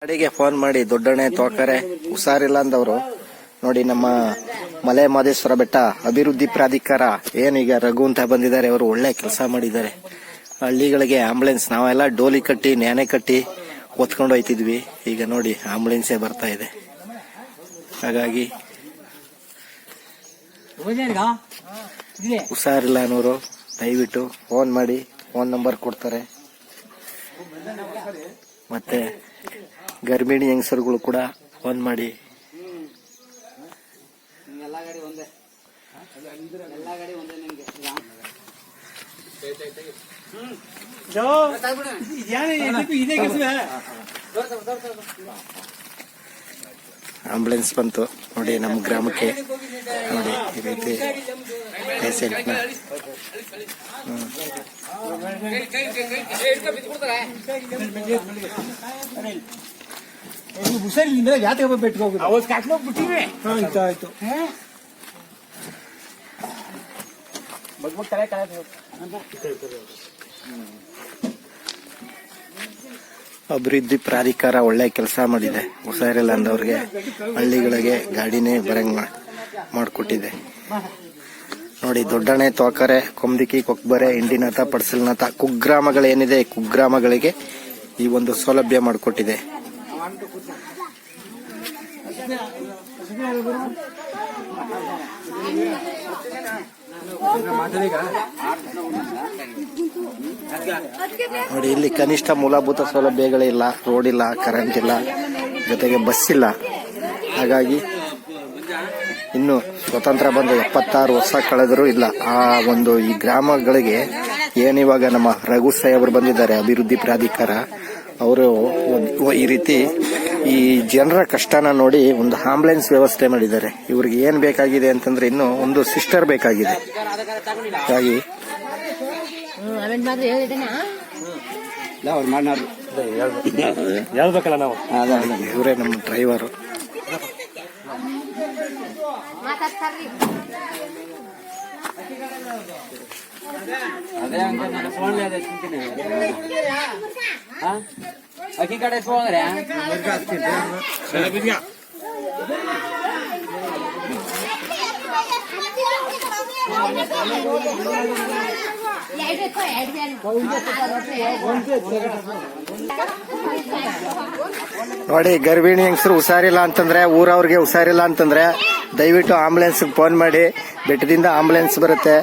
ಗಾಡಿಗೆ ಫೋನ್ ಮಾಡಿ ದೊಡ್ಡಣೆ ತೋಕರೆ ಹುಷಾರಿಲ್ಲ ಅಂದವರು ನೋಡಿ. ನಮ್ಮ ಮಲೆ ಮಹದೇಶ್ವರ ಬೆಟ್ಟ ಅಭಿವೃದ್ಧಿ ಪ್ರಾಧಿಕಾರ ಏನೀಗ ರಘು ಅಂತ ಬಂದಿದ್ದಾರೆ. ಅವರು ಒಳ್ಳೆ ಕೆಲಸ ಮಾಡಿದ್ದಾರೆ. ಹಳ್ಳಿಗಳಿಗೆ ಆಂಬುಲೆನ್ಸ್ ನಾವೆಲ್ಲ ಡೋಲಿ ಕಟ್ಟಿ ನ್ಯಾನೆ ಕಟ್ಟಿ ಒತ್ಕೊಂಡು ಹೋಯ್ತಿದ್ವಿ. ಈಗ ನೋಡಿ ಆಂಬುಲೆನ್ಸೇ ಬರ್ತಾ ಇದೆ. ಹಾಗಾಗಿ ಹುಷಾರಿಲ್ಲ ಅನ್ನೋರು ದಯವಿಟ್ಟು ಫೋನ್ ಮಾಡಿ, ಫೋನ್ ನಂಬರ್ ಕೊಡ್ತಾರೆ. ಮತ್ತೆ ಗರ್ಭಿಣಿ ಹೆಂಗಸರುಗಳು ಕೂಡ ಫೋನ್ ಮಾಡಿ. ಆಂಬುಲೆನ್ಸ್ ಬಂತು ನೋಡಿ ನಮ್ಮ ಗ್ರಾಮಕ್ಕೆ. ನೋಡಿ ಈ ರೀತಿ ಪೇಷಂಟ್ನ ಹುಷಾರಿಲ್ಲ ಜಾತ್ರೆ ಬಿಟ್ಟು ಆಯ್ತು. ಅಭಿವೃದ್ಧಿ ಪ್ರಾಧಿಕಾರ ಒಳ್ಳೆ ಕೆಲಸ ಮಾಡಿದೆ. ಹುಷಾರಿಲ್ಲ ಅಂದವ್ರಿಗೆ ಹಳ್ಳಿಗಳಿಗೆ ಗಾಡಿನೇ ಬರಂಗ್ ಮಾಡಿಕೊಟ್ಟಿದೆ. ನೋಡಿ ದೊಡ್ಡಣೆ ತೋಕರೆ ಕೊಮ್ದಿಕ್ಕಿ ಕೊಕ್ಬರೆ ಇಂಡಿನಾಥ ಪಡ್ಸಲ್ನಾಥ ಕುಗ್ರಾಮಗಳೇನಿದೆ, ಕುಗ್ರಾಮಗಳಿಗೆ ಈ ಒಂದು ಸೌಲಭ್ಯ ಮಾಡಿಕೊಟ್ಟಿದೆ. ನೋಡಿ ಇಲ್ಲಿ ಕನಿಷ್ಠ ಮೂಲಭೂತ ಸೌಲಭ್ಯಗಳಿಲ್ಲ, ರೋಡ್ ಇಲ್ಲ, ಕರೆಂಟ್ ಇಲ್ಲ, ಜೊತೆಗೆ ಬಸ್ ಇಲ್ಲ. ಹಾಗಾಗಿ ಇನ್ನು ಸ್ವತಂತ್ರ ಬಂದು 76 ವರ್ಷ ಕಳೆದರೂ ಇಲ್ಲ. ಆ ಒಂದು ಈ ಗ್ರಾಮಗಳಿಗೆ ಏನಿವಾಗ ನಮ್ಮ ರಘು ಸಾಹೇಬರು ಬಂದಿದ್ದಾರೆ ಅಭಿವೃದ್ಧಿ ಪ್ರಾಧಿಕಾರ, ಅವರು ಈ ರೀತಿ ಈ ಜನರ ಕಷ್ಟನ ನೋಡಿ ಒಂದು ಆಂಬುಲೆನ್ಸ್ ವ್ಯವಸ್ಥೆ ಮಾಡಿದ್ದಾರೆ. ಇವ್ರಿಗೆ ಏನ್ ಬೇಕಾಗಿದೆ ಅಂತಂದ್ರೆ ಇನ್ನು ಒಂದು ಸಿಸ್ಟರ್ ಬೇಕಾಗಿದೆ. ಹಾಗಾಗಿ ಇವರೇ ನಮ್ಮ ಡ್ರೈವರು. ಅಕ್ಕಿ ಕಡೆ ಹೋದ್ರೆ ನೋಡಿ ಗರ್ಭಿಣಿ ಹೆಂಗಸರು ಹುಷಾರಿಲ್ಲ ಅಂತಂದ್ರೆ, ಊರವ್ರಿಗೆ ಹುಷಾರಿಲ್ಲ ಅಂತಂದ್ರೆ ದಯವಿಟ್ಟು ಆಂಬುಲೆನ್ಸ್ ಫೋನ್ ಮಾಡಿ. ಬೆಟ್ಟದಿಂದ ಆಂಬುಲೆನ್ಸ್ ಬರುತ್ತೆ.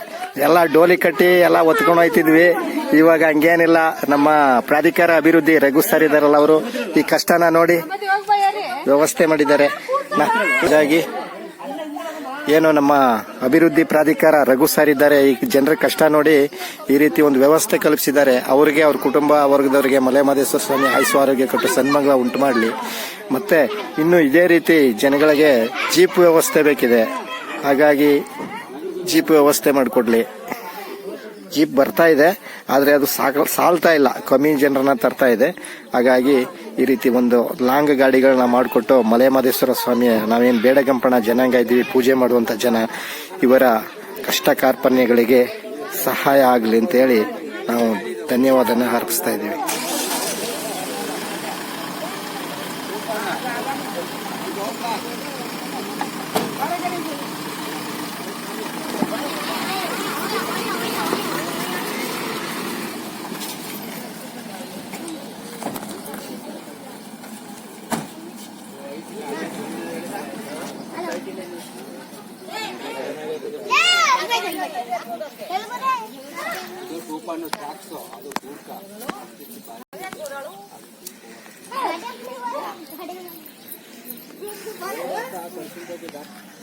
ಎಲ್ಲ ಡೋಲಿ ಕಟ್ಟಿ ಎಲ್ಲ ಒತ್ಕೊಂಡು ಹೋಯ್ತಿದ್ವಿ. ಇವಾಗ ಹಂಗೇನಿಲ್ಲ. ನಮ್ಮ ಪ್ರಾಧಿಕಾರ ಅಭಿವೃದ್ಧಿ ರಘು ಸರ್ ಇದಾರಲ್ಲ, ಅವರು ಈ ಕಷ್ಟನ ನೋಡಿ ವ್ಯವಸ್ಥೆ ಮಾಡಿದ್ದಾರೆ. ಹೀಗಾಗಿ ಏನು ನಮ್ಮ ಅಭಿವೃದ್ಧಿ ಪ್ರಾಧಿಕಾರ ರಘು ಸರ್ ಇದ್ದಾರೆ, ಈ ಜನರ ಕಷ್ಟ ನೋಡಿ ಈ ರೀತಿ ಒಂದು ವ್ಯವಸ್ಥೆ ಕಲ್ಪಿಸಿದ್ದಾರೆ. ಅವರಿಗೆ, ಅವ್ರ ಕುಟುಂಬ ವರ್ಗದವರಿಗೆ ಮಲೆ ಮಹದೇಶ್ವರ ಸ್ವಾಮಿ ಆಯುಷ್ಯ ಆರೋಗ್ಯ ಕೊಟ್ಟು ಸನ್ಮಂಗಳ ಉಂಟು ಮಾಡಲಿ. ಮತ್ತೆ ಇನ್ನು ಇದೇ ರೀತಿ ಜನಗಳಿಗೆ ಜೀಪ್ ವ್ಯವಸ್ಥೆ ಬೇಕಿದೆ. ಹಾಗಾಗಿ ಜೀಪ್ ವ್ಯವಸ್ಥೆ ಮಾಡಿಕೊಡ್ಲಿ. ಜೀಪ್ ಬರ್ತಾ ಇದೆ, ಆದ್ರೆ ಅದು ಸಾಲ್ತಾ ಇಲ್ಲ, ಕಮ್ಮಿ ಜನರನ್ನ ತರ್ತಾ ಇದೆ. ಹಾಗಾಗಿ ಈ ರೀತಿ ಒಂದು ಲಾಂಗ್ ಗಾಡಿಗಳನ್ನ ಮಾಡಿಕೊಟ್ಟು ಮಲೆ ಮಹದೇಶ್ವರ ಸ್ವಾಮಿಯ ನಾವೇನು ಬೇಡಗಂಪಣ ಜನಾಂಗ ಇದ್ದೀವಿ, ಪೂಜೆ ಮಾಡುವಂತ ಜನ, ಇವರ ಕಷ್ಟ ಕಾರ್ಪಣ್ಯಗಳಿಗೆ ಸಹಾಯ ಆಗಲಿ ಅಂತ ಹೇಳಿ ನಾವು ಧನ್ಯವಾದನ ಅರ್ಪಿಸ್ತಾ ಇದ್ದೀವಿ. ಅದು